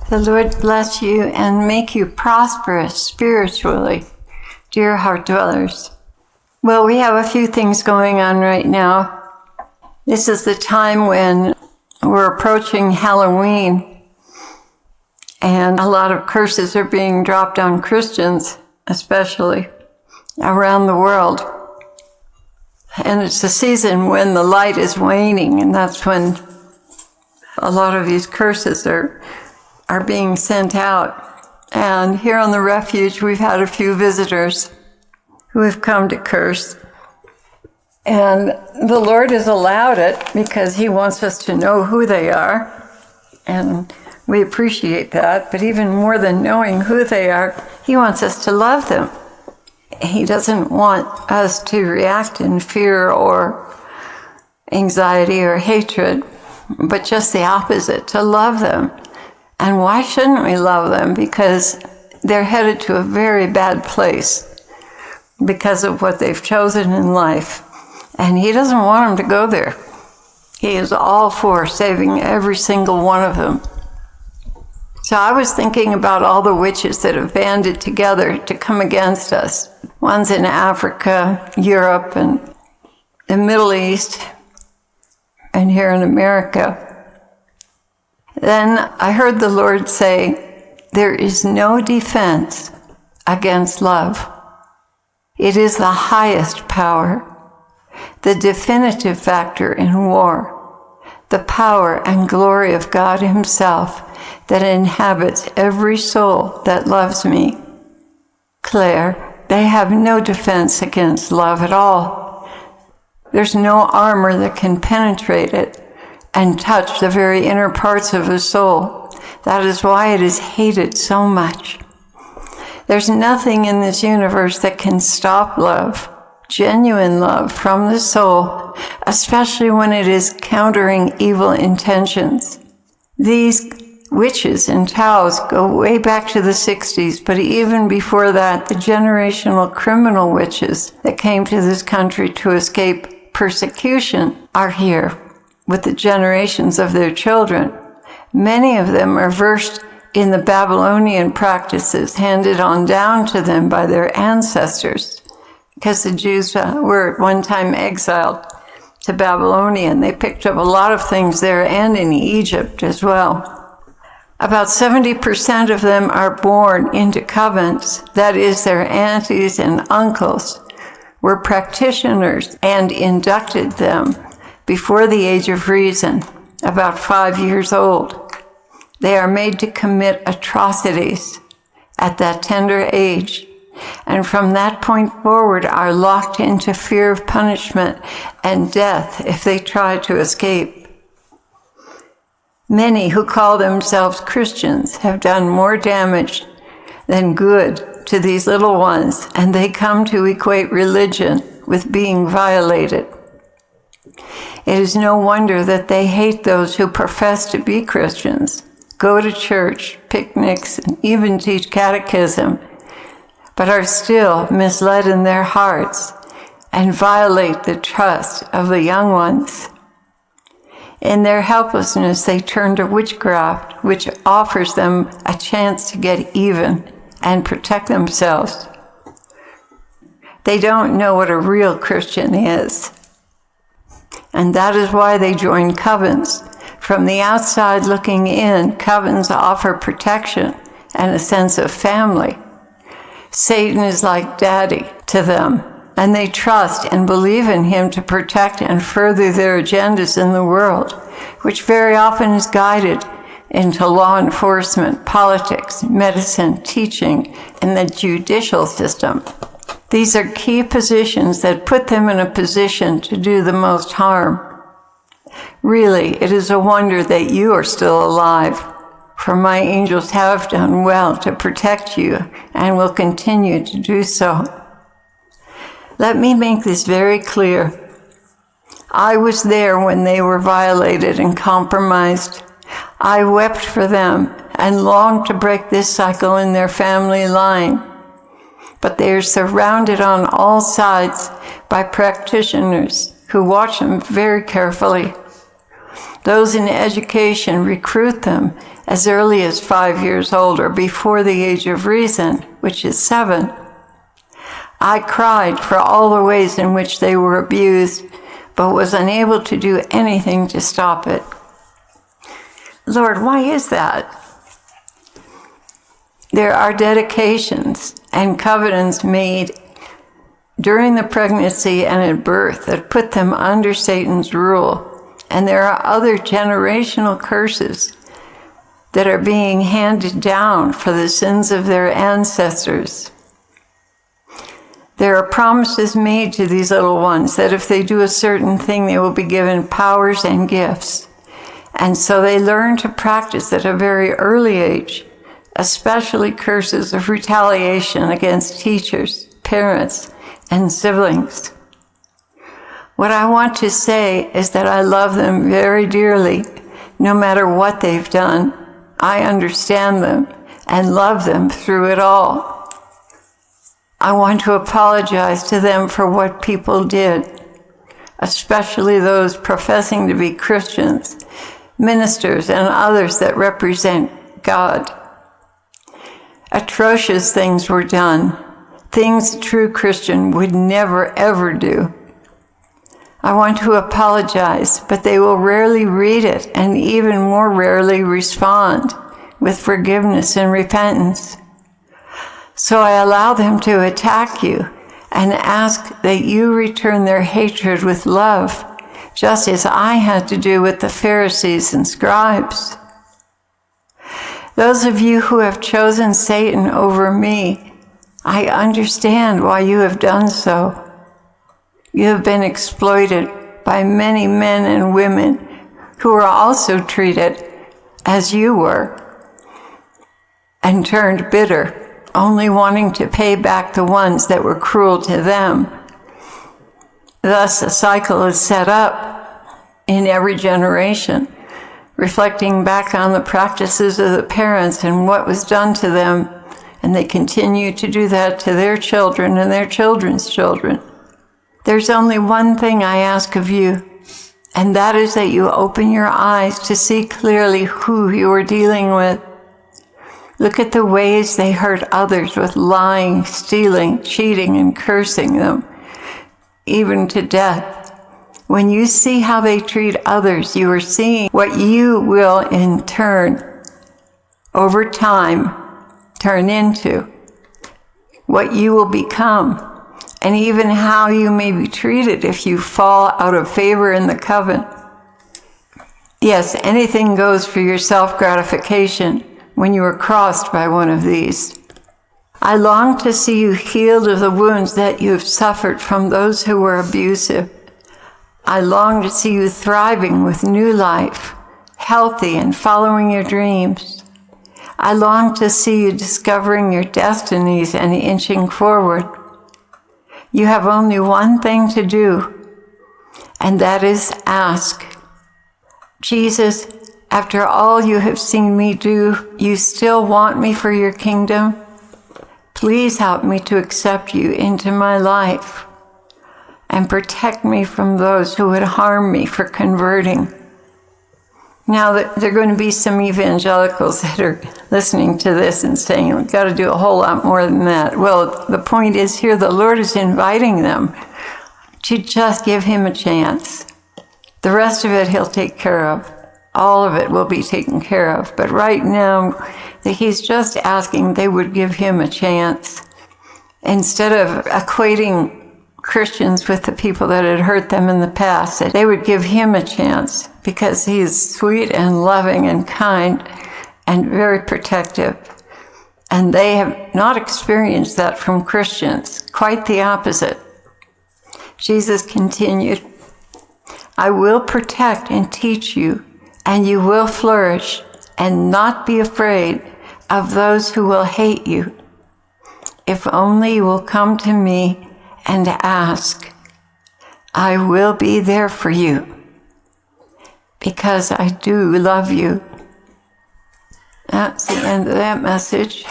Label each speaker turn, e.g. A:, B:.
A: The Lord bless you and make you prosperous spiritually, dear heart dwellers. Well, we have a few things going on right now. This is the time when we're approaching Halloween, and a lot of curses are being dropped on Christians, especially around the world. And it's the season when the light is waning, and that's when a lot of these curses are being sent out. And here on the refuge, we've had a few visitors who have come to curse. And the Lord has allowed it because He wants us to know who they are. And we appreciate that. But even more than knowing who they are, He wants us to love them. He doesn't want us to react in fear or anxiety or hatred, but just the opposite, to love them. And why shouldn't we love them? Because they're headed to a very bad place because of what they've chosen in life. And He doesn't want them to go there. He is all for saving every single one of them. So I was thinking about all the witches that have banded together to come against us. One's in Africa, Europe, and the Middle East, and here in America. Then I heard the Lord say, there is no defense against love. It is the highest power, the definitive factor in war, the power and glory of God Himself that inhabits every soul that loves me. Clare, they have no defense against love at all. There's no armor that can penetrate it and touch the very inner parts of the soul. That is why it is hated so much. There's nothing in this universe that can stop love, genuine love from the soul, especially when it is countering evil intentions. These witches in Taos go way back to the 60s, but even before that, the generational criminal witches that came to this country to escape persecution are here with the generations of their children. Many of them are versed in the Babylonian practices handed on down to them by their ancestors, because the Jews were at one time exiled to Babylonia, and they picked up a lot of things there and in Egypt as well. About 70% of them are born into covens, that is, their aunties and uncles were practitioners and inducted them before the age of reason, about 5 years old. They are made to commit atrocities at that tender age, and from that point forward are locked into fear of punishment and death if they try to escape. Many who call themselves Christians have done more damage than good to these little ones, and they come to equate religion with being violated. It is no wonder that they hate those who profess to be Christians, go to church, picnics, and even teach catechism, but are still misled in their hearts and violate the trust of the young ones. In their helplessness, they turn to witchcraft, which offers them a chance to get even and protect themselves. They don't know what a real Christian is. And that is why they join covens. From the outside looking in, covens offer protection and a sense of family. Satan is like daddy to them, and they trust and believe in him to protect and further their agendas in the world, which very often is guided into law enforcement, politics, medicine, teaching, and the judicial system. These are key positions that put them in a position to do the most harm. Really, it is a wonder that you are still alive, for my angels have done well to protect you and will continue to do so. Let me make this very clear. I was there when they were violated and compromised. I wept for them and longed to break this cycle in their family line. But they are surrounded on all sides by practitioners who watch them very carefully. Those in education recruit them as early as 5 years old or before the age of reason, which is 7. I cried for all the ways in which they were abused, but was unable to do anything to stop it. Lord, why is that? There are dedications and covenants made during the pregnancy and at birth that put them under Satan's rule. And there are other generational curses that are being handed down for the sins of their ancestors. There are promises made to these little ones that if they do a certain thing, they will be given powers and gifts. And so they learn to practice at a very early age, especially curses of retaliation against teachers, parents, and siblings. What I want to say is that I love them very dearly, no matter what they've done. I understand them and love them through it all. I want to apologize to them for what people did, especially those professing to be Christians, ministers, and others that represent God. Atrocious things were done, things a true Christian would never, ever do. I want to apologize, but they will rarely read it and even more rarely respond with forgiveness and repentance. So I allow them to attack you and ask that you return their hatred with love, just as I had to do with the Pharisees and scribes. Those of you who have chosen Satan over me, I understand why you have done so. You have been exploited by many men and women who are also treated as you were and turned bitter, only wanting to pay back the ones that were cruel to them. Thus, a cycle is set up in every generation, reflecting back on the practices of the parents and what was done to them, and they continue to do that to their children and their children's children. There's only one thing I ask of you, and that is that you open your eyes to see clearly who you are dealing with. Look at the ways they hurt others with lying, stealing, cheating, and cursing them, even to death. When you see how they treat others, you are seeing what you will in turn, over time, turn into, what you will become, and even how you may be treated if you fall out of favor in the covenant. Yes, anything goes for your self-gratification when you are crossed by one of these. I long to see you healed of the wounds that you have suffered from those who were abusive. I long to see you thriving with new life, healthy and following your dreams. I long to see you discovering your destinies and inching forward. You have only one thing to do, and that is ask. Jesus, after all you have seen me do, you still want me for your kingdom? Please help me to accept you into my life and protect me from those who would harm me for converting. Now, there are going to be some evangelicals that are listening to this and saying, we've got to do a whole lot more than that. Well, the point is here, the Lord is inviting them to just give him a chance. The rest of it he'll take care of. All of it will be taken care of. But right now, he's just asking they would give him a chance. Instead of equating Christians with the people that had hurt them in the past, that they would give him a chance because he is sweet and loving and kind and very protective. And they have not experienced that from Christians, quite the opposite. Jesus continued, I will protect and teach you, and you will flourish and not be afraid of those who will hate you. If only you will come to me and ask, I will be there for you because I do love you. That's the end of that message.